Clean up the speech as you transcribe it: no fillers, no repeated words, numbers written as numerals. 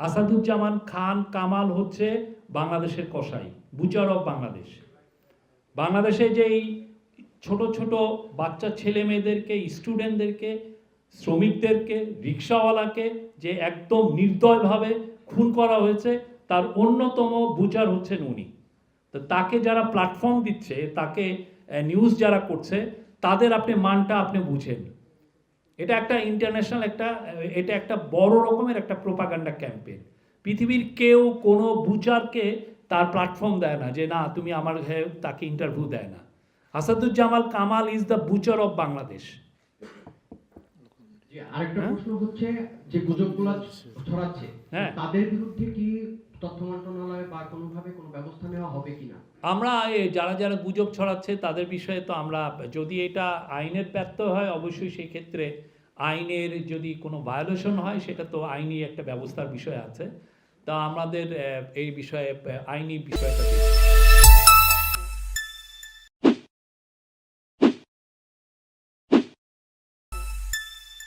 আসাদুজ্জামান খান কামাল হচ্ছে বাংলাদেশের কসাই, বুচার অফ বাংলাদেশ। বাংলাদেশে যেই ছোট ছোট বাচ্চা ছেলে মেয়েদেরকে, স্টুডেন্টদেরকে, শ্রমিকদেরকে, রিক্সাওয়ালাকে যে একদম নির্দয়ভাবে খুন করা হয়েছে, তার অন্যতম বুচার হচ্ছেন উনি। তো তাকে যারা প্ল্যাটফর্ম দিচ্ছে, তাকে নিউজ যারা করছে, তাদের আপনি মানটা আপনি বুঝেন। এটা একটা ইন্টারন্যাশনাল এটা একটা বড় রকমের একটা প্রোপাগান্ডা ক্যাম্পেইন। পৃথিবীর কেউ কোনো বুচারকে তার প্ল্যাটফর্ম দেয় না, যে না তুমি আমার তাকে ইন্টারভিউ দেয় না। Asaduzzaman Kamal is the Butcher of Bangladesh. আরেকটা প্রশ্ন হচ্ছে, যে গুজবগুলো ছড়াচ্ছে তাদের বিরুদ্ধে কি তথ্য মন্ত্রণালয় বা কোনোভাবে কোনো ব্যবস্থা নেওয়া হবে কিনা? আমরা যারা যারা গুজব ছড়াচ্ছে তাদের বিষয়ে তো আমরা, যদি এটা আইনের ব্যর্থ হয়, অবশ্যই সেই ক্ষেত্রে আইনের যদি কোনো ভায়োলেশন হয়, সেটা তো আইনি একটা ব্যবস্থার বিষয় আছে। তা আমাদের এই বিষয়ে আইনি বিষয়টা